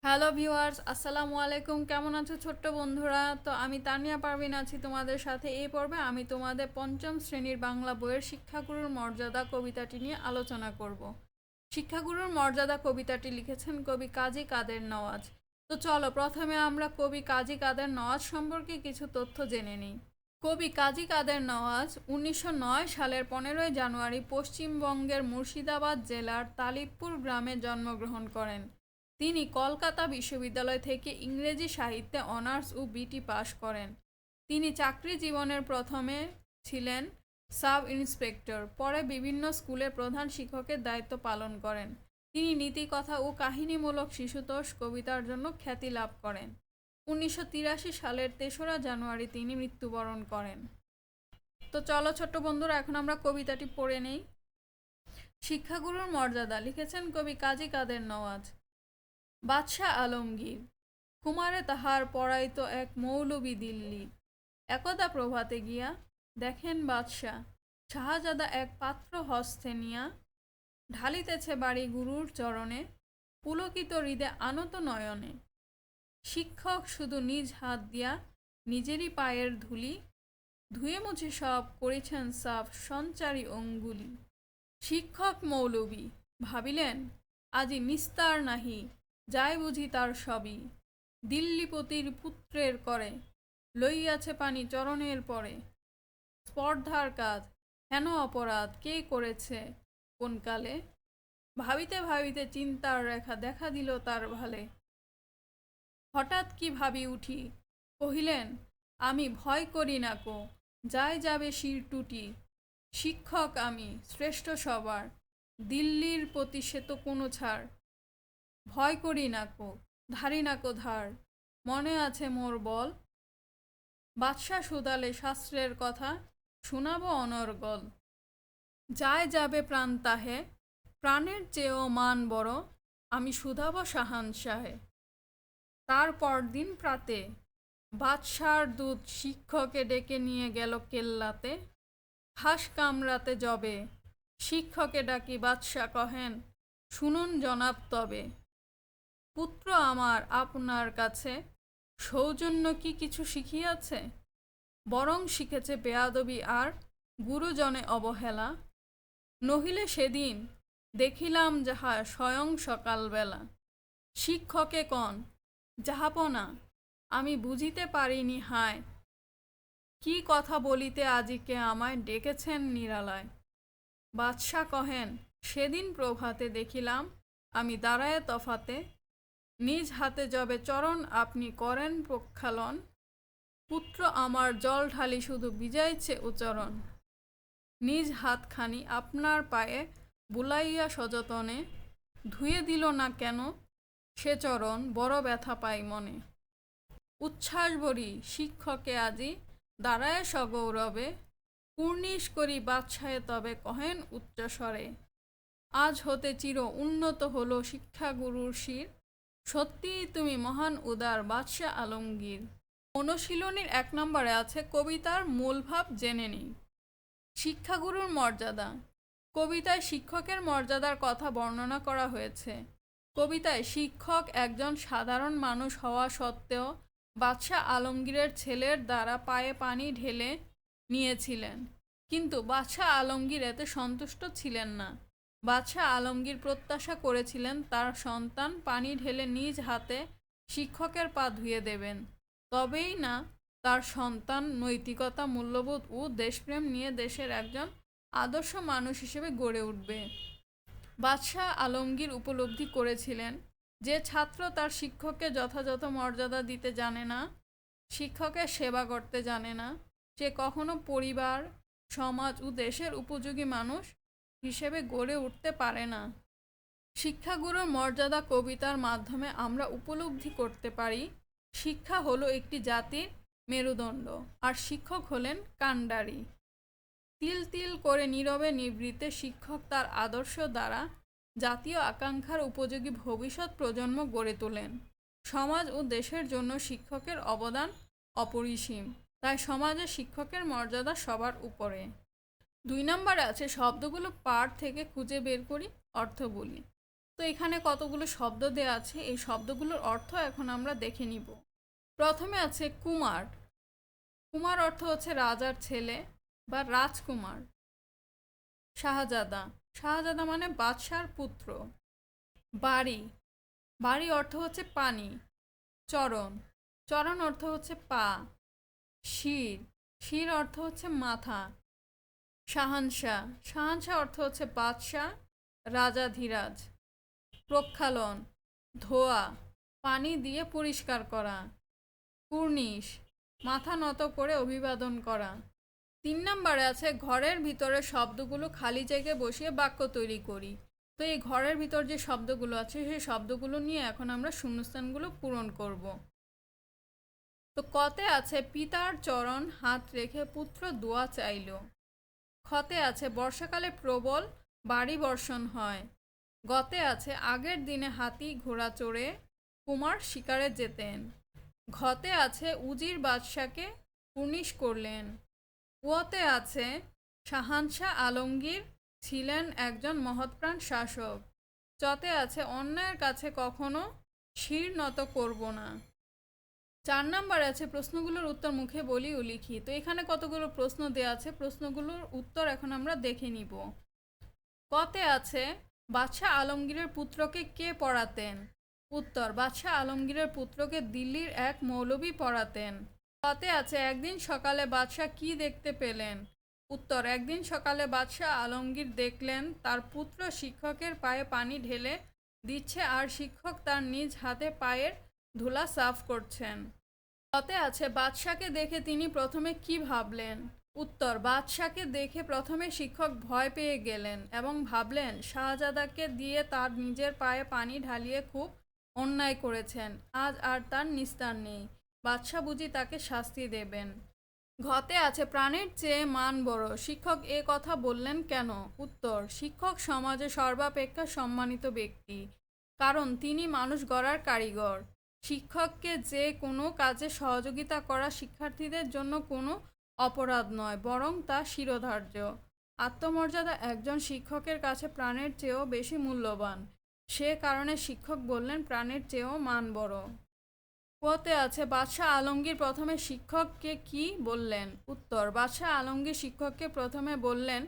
Hello viewers, আসসালামু আলাইকুম। কেমন আছো ছোট্ট বন্ধুরা? তো আমি তানিয়া পারভিন আছি তোমাদের সাথে। এই পর্বে আমি তোমাদের পঞ্চম শ্রেণীর বাংলা বইয়ের শিক্ষাগুরুর মর্যাদা কবিতাটি নিয়ে আলোচনা করব। শিক্ষাগুরুর মর্যাদা কবিতাটি লিখেছেন কবি কাজী কাদের নওয়াজ। তো চলো প্রথমে আমরা কবি কাজী কাদের নওয়াজ সম্পর্কে কিছু তথ্য জেনে নিই। কবি কাজী কাদের নওয়াজ 1909 সালের 15 জানুয়ারি পশ্চিমবঙ্গের মুর্শিদাবাদ জেলার তালিবপুর গ্রামে জন্মগ্রহণ করেন। তিনি কলকাতা বিশ্ববিদ্যালয় থেকে ইংরেজি সাহিত্যে অনার্স ও বিটি পাশ করেন। তিনি চাকরি জীবনের প্রথমে ছিলেন সাব ইন্সপেক্টর, পরে বিভিন্ন স্কুলের প্রধান শিক্ষকের দায়িত্ব পালন করেন। তিনি নীতিকথা ও কাহিনীমূলক শিশুতোষ কবিতার জন্য খ্যাতি লাভ করেন। 1983 সালের 3রা জানুয়ারি তিনি মৃত্যুবরণ করেন। তো চলো ছোট্ট বন্ধুরা, এখন আমরা কবিতাটি পড়ে নেই। শিক্ষাগুরুর মর্যাদা লিখেছেন কবি কাজী কাদের নওয়াজ। বাদশাহ আলমগীর কুমারে তাহার পড়াইত এক মৌলবি দিল্লি। একদা প্রভাতে গিয়া দেখেন বাদশাহ শাহজাদা এক পাত্র হস্তে নিয়া ঢালিতেছে বাড়ি গুরুর চরণে, পুলকিত হৃদে আনত নয়নে। শিক্ষক শুধু নিজ হাত দিয়া নিজেরই পায়ের ধুলি ধুয়ে মুছে সব করেছেন সাফ সঞ্চারী অঙ্গুলি। শিক্ষক মৌলবি ভাবিলেন আজি নিস্তার নাহি, যাই বুঝি তার সবই। দিল্লিপতির পুত্রের করে লইয়াছে পানি চরণের পরে। স্পর্ধার কাজ হেন অপরাধ কে করেছে কোন কালে। ভাবিতে ভাবিতে চিন্তার রেখা দেখা দিল তার ভালে। হঠাৎ কি ভাবি উঠি কহিলেন আমি ভয় করি না কো, যাই যাবে শির টুটি। শিক্ষক আমি শ্রেষ্ঠ সবার, দিল্লির প্রতি সে তো কোনো ছাড়। ভয় করি না কো ধারি না কো ধার, মনে আছে মোর বল। বাদশাহ সুদালে শাস্ত্রের কথা শোনাবো অনর্গল। যায় যাবে প্রাণ তাহে, প্রাণের চেয়েও মান বড়, আমি শুধাবো শাহানশাহে। তার পরদিন প্রাতে বাদশার দূত শিক্ষকে ডেকে নিয়ে গেল কেল্লাতে। হাঁস কামড়াতে যবে শিক্ষকে ডাকি বাদশা কহেন, শুনুন জনাব তবে। পুত্র আমার আপনার কাছে সৌজন্য কি কিছু শিখিয়াছে? বরং শিখেছে বেয়াদবি আর গুরুজনে অবহেলা। নহিলে সেদিন দেখিলাম যাহা স্বয়ং সকালবেলা। শিক্ষকে কন যাহাপনা আমি বুঝিতে পারিনি হায়, কি কথা বলিতে আজিকে আমায় ডেকেছেন নিরালায়। বাদশা কহেন সেদিন প্রভাতে দেখিলাম আমি দাঁড়ায় তফাতে। নিজ হাতে যবে চরণ আপনি করেন প্রক্ষালন, পুত্র আমার জল ঢালি শুধু বিজাইছে উচরণ। নিজ হাতখানি আপনার পায়ে বুলাইয়া সযতনে, ধুয়ে দিল না কেন সে চরণ বড় ব্যথা পাই মনে। উচ্ছ্বাস ভরি শিক্ষকে আজি দাঁড়ায় সগৌরবে, কুর্নিশ করি বাদশাহে তবে কহেন উচ্চস্বরে। আজ হতে চির উন্নত হলো শিক্ষাগুরুর শির, সত্যিই তুমি মহান উদার বাদশাহ আলমগীর। অনুশীলনীর 1 নম্বরে আছে কবিতার মূল ভাব জেনে নিই। শিক্ষাগুরুর মর্যাদা। কবিতায় শিক্ষকের মর্যাদার কথা বর্ণনা করা হয়েছে। কবিতায় শিক্ষক একজন সাধারণ মানুষ হওয়া সত্ত্বেও বাদশাহ আলমগীরের ছেলের দ্বারা পায়ে পানি ঢেলে নিয়েছিলেন, কিন্তু বাদশাহ আলমগীর এতে সন্তুষ্ট ছিলেন না। বাদশাহ আলমগীর প্রত্যাশা করেছিলেন তার সন্তান পানি ঢেলে নিজ হাতে শিক্ষকের পা ধুয়ে দেবেন, তবেই না তার সন্তান নৈতিকতা, মূল্যবোধ ও দেশপ্রেম নিয়ে দেশের একজন আদর্শ মানুষ হিসেবে গড়ে উঠবে। বাদশাহ আলমগীর উপলব্ধি করেছিলেন যে ছাত্র তার শিক্ষককে যথাযথ মর্যাদা দিতে জানে না, শিক্ষকের সেবা করতে জানে না, সে কখনো পরিবার, সমাজ ও দেশের উপযোগী মানুষ হিসেবে গড়ে উঠতে পারে না। শিক্ষাগুরুর মর্যাদা কবিতার মাধ্যমে আমরা উপলব্ধি করতে পারি শিক্ষা হলো একটি জাতির মেরুদণ্ড, আর শিক্ষক হলেন কাণ্ডারি। তিল তিল করে নীরবে নিভৃতে শিক্ষক তার আদর্শ দ্বারা জাতীয় আকাঙ্ক্ষার উপযোগী ভবিষ্যৎ প্রজন্ম গড়ে তোলেন। সমাজ ও দেশের জন্য শিক্ষকের অবদান অপরিসীম, তাই সমাজে শিক্ষকের মর্যাদা সবার উপরে। 2 নম্বরে আছে শব্দগুলো পাঠ থেকে খুঁজে বের করি, অর্থ বলি। তো এখানে কতগুলো শব্দ দেওয়া আছে, এই শব্দগুলোর অর্থ এখন আমরা দেখে নিব। প্রথমে আছে কুমার। কুমার অর্থ হচ্ছে রাজার ছেলে বা রাজকুমার। শাহজাদা, শাহজাদা মানে বাদশার পুত্র। বাড়ি, বাড়ি অর্থ হচ্ছে পানি। চরণ, চরণ অর্থ হচ্ছে পা। শির, শির অর্থ হচ্ছে মাথা। শাহানশাহ, শাহানশাহ অর্থ হচ্ছে বাদশাহ, রাজাধিরাজ। প্রক্ষালন, ধোয়া, পানি দিয়ে পরিষ্কার করা। কুর্নিশ, মাথা নত করে অভিবাদন করা। 3 নম্বরে আছে ঘরের ভিতরে শব্দগুলো খালি জায়গায় বসিয়ে বাক্য তৈরি করি। তো এই ঘরের ভিতর যে শব্দগুলো আছে সেই শব্দগুলো নিয়ে এখন আমরা শূন্যস্থানগুলো পূরণ করব। তো কতে আছে পিতার চরণ হাত রেখে পুত্র দোয়া চাইল। খতে আছে বর্ষাকালে প্রবল বাড়ি বর্ষণ হয়। গতে আছে আগের দিনে হাতি ঘোড়া চড়ে কুমার শিকারে যেতেন। ঘতে আছে উজির বাদশাকে কুর্নিশ করলেন। ওতে আছে শাহানশাহ আলমগীর ছিলেন একজন মহৎপ্রাণ শাসক। চতে আছে অন্যায়ের কাছে কখনো শির নত করব না। 4 নম্বরে আছে প্রশ্নগুলোর উত্তর মুখে বলি ও লিখি। তো এখানে কতগুলো প্রশ্ন দেওয়া আছে, প্রশ্নগুলোর উত্তর এখন আমরা দেখে নিব। কতে আছে বাদশাহ আলমগীরের পুত্রকে কে পড়াতেন। উত্তর, বাদশাহ আলমগীরের পুত্রকে দিল্লির এক মৌলবি পড়াতেন। কতে আছে একদিন সকালে বাদশাহ কি দেখতে পেলেন। উত্তর, একদিন সকালে বাদশাহ আলমগীর দেখলেন তার পুত্র শিক্ষকের পায়ে পানি ঢেলে দিচ্ছে আর শিক্ষক তার নিজ হাতে পায়ের ধুলা সাফ করছেন। কতে আছে বাদশাকে দেখে তিনি প্রথমে কি ভাবলেন। উত্তর, বাদশাকে দেখে প্রথমে শিক্ষক ভয় পেয়ে গেলেন এবং ভাবলেন শাহজাদাকে দিয়ে তার নিজের পায়ে পানি ঢালিয়ে খুব অন্যায় করেছেন, আজ আর তার নিস্তার নেই, বাদশা বুঝি তাকে শাস্তি দেবেন। ঘতে আছে প্রাণের চেয়ে মান বড়, শিক্ষক এ কথা বললেন কেন। উত্তর, শিক্ষক সমাজে সর্বাপেক্ষা সম্মানিত ব্যক্তি, কারণ তিনি মানুষ গড়ার কারিগর। শিক্ষককে যে কোনো কাজে সহযোগিতা করা শিক্ষার্থীদের জন্য কোনো অপরাধ নয়, বরং তা শিরোধার্য। আত্মমর্যাদা একজন শিক্ষকের কাছে প্রাণের চেয়েও বেশি মূল্যবান, সে কারণে শিক্ষক বললেন প্রাণের চেয়েও মান বড়। ওতে আছে বাদশাহ আলমগীর প্রথমে শিক্ষককে কি বললেন। উত্তর, বাদশাহ আলমগীর শিক্ষককে প্রথমে বললেন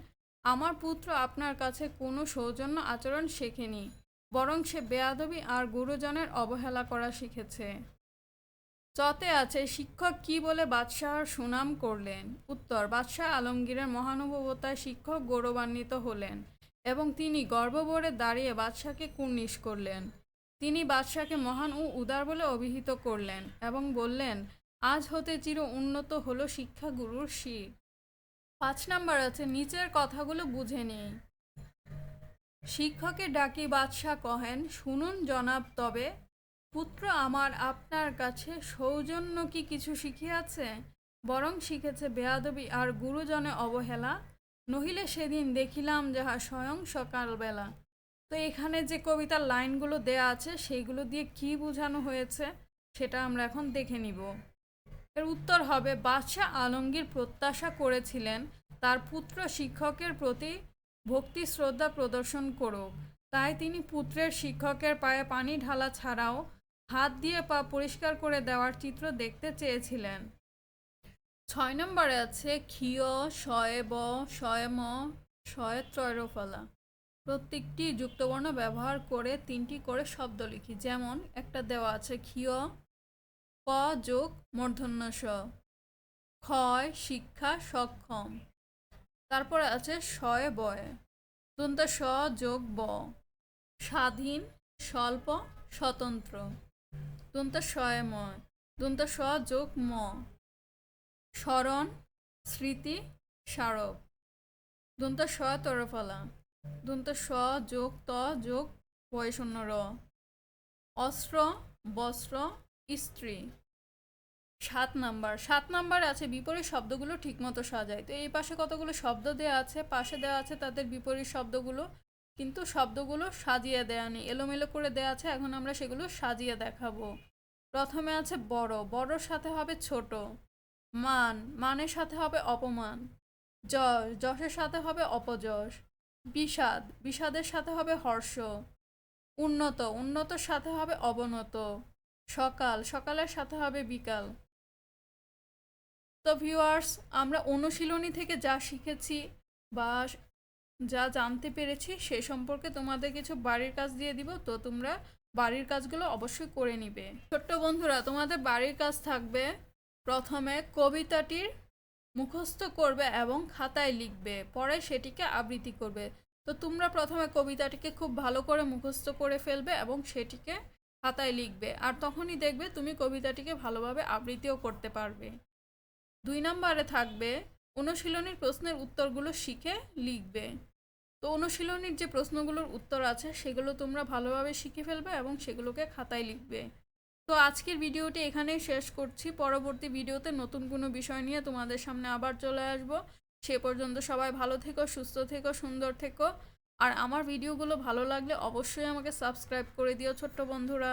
আমার পুত্র আপনার কাছে কোনো সৌজন্য আচরণ শেখেনি, বরং সে বেয়াদবি আর গুরুজনের অবহেলা করা শিখেছে। চতে আছে শিক্ষক কি বলে বাদশাহর সুনাম করলেন। উত্তর, বাদশাহ আলমগীরের মহানুভবতায় শিক্ষক গৌরবান্বিত হলেন এবং তিনি গর্বভরে দাঁড়িয়ে বাদশাহকে কুর্নিশ করলেন। তিনি বাদশাহকে মহান ও উদার বলে অভিহিত করলেন এবং বললেন আজ হতে চির উন্নত হলো শিক্ষা গুরুর শির। 5 নম্বর আছে নিচের কথাগুলো বুঝে নেই। শিক্ষকের ডাকি বাদশাহ কহেন শুনুন জনাব, তবে পুত্র আমার আপনার কাছে সৌজন্য কি কিছু শিখিয়াছে, বরং শিখেছে বেয়াদবি আর গুরুজনে অবহেলা, নহিলে সেদিন দেখিলাম যাহা স্বয়ং সকালবেলা। তো এখানে যে কবিতার লাইনগুলো দেয়া আছে সেইগুলো দিয়ে কি বোঝানো হয়েছে সেটা আমরা এখন দেখে নিব। এর উত্তর হবে বাদশাহ আলমগীর প্রত্যাশা করেছিলেন তার পুত্র শিক্ষকের প্রতি ভক্তি শ্রদ্ধা প্রদর্শন করুক, তাই তিনি পুত্রের শিক্ষকের পায়ে পানি ঢালা ছাড়াও হাত দিয়ে পা পরিষ্কার করে দেওয়ার চিত্র দেখতে চেয়েছিলেন। 6 নম্বরে আছে ক্ষীয় শয়ে ব শয়ে ম শয়ে ত্রয়রফলা। প্রত্যেকটি যুক্তবর্ণ ব্যবহার করে 3টি করে শব্দ লিখি। যেমন একটা দেওয়া আছে ক্ষীয়, ক যোগ মূর্ধন্য ষ, ক্ষয় শিক্ষা সক্ষম। তারপরে আছে শয়ে বয়ে, দন্ত স যোগ ব, স্বাধীন স্বল্প স্বতন্ত্র। দন্ত শয়ে ময়, দন্ত স যোগ ম, স্মরণ স্মৃতি স্মারক। দন্ত স তরফলা, দন্ত স যোগ ত যোগ বয়শূন্য র, অস্ত্র বস্ত্র স্ত্রী। 7 নাম্বার আছে বিপরীত শব্দগুলো ঠিকমতো সাজায়। তো এই পাশে কতগুলো শব্দ দেওয়া আছে, পাশে দেওয়া আছে তাদের বিপরীত শব্দগুলো, কিন্তু শব্দগুলো সাজিয়ে দেওয়া নেই, এলোমেলো করে দেওয়া আছে। এখন আমরা সেগুলো সাজিয়ে দেখাবো। প্রথমে আছে বড়, বড়র সাথে হবে ছোট। মান, মানের সাথে হবে অপমান। যশ, যশের সাথে হবে অপযশ। বিষাদ, বিষাদের সাথে হবে হর্ষ। উন্নত, উন্নতর সাথে হবে অবনত। সকাল, সকালের সাথে হবে বিকাল। তো ভিউয়ার্স, আমরা অনুশীলনী থেকে যা শিখেছি বা যা জানতে পেরেছি সে সম্পর্কে তোমাদের কিছু বাড়ির কাজ দিয়ে দিব, তো তোমরা বাড়ির কাজগুলো অবশ্যই করে নিবে। ছোট্ট বন্ধুরা, তোমাদের বাড়ির কাজ থাকবে প্রথমে কবিতাটির মুখস্থ করবে এবং খাতায় লিখবে, পরে সেটিকে আবৃত্তি করবে। তো তোমরা প্রথমে কবিতাটিকে খুব ভালো করে মুখস্থ করে ফেলবে এবং সেটিকে খাতায় লিখবে, আর তখনই দেখবে তুমি কবিতাটিকে ভালোভাবে আবৃত্তিও করতে পারবে। 2 নম্বরে থাকবে অনুশীলনীর প্রশ্নের উত্তরগুলো শিখে লিখবে। তো অনুশীলনীর যে প্রশ্নগুলোর উত্তর আছে সেগুলো তোমরা ভালোভাবে শিখে ফেলবে এবং সেগুলোকে খাতায় লিখবে। তো আজকের ভিডিওটি এখানেই শেষ করছি। পরবর্তী ভিডিওতে নতুন কোনো বিষয় নিয়ে তোমাদের সামনে আবার চলে আসব। সে পর্যন্ত সবাই ভালো থেকো, সুস্থ থেকো, সুন্দর থেকো। আর আমার ভিডিওগুলো ভালো লাগলে অবশ্যই আমাকে সাবস্ক্রাইব করে দিও ছোট্ট বন্ধুরা।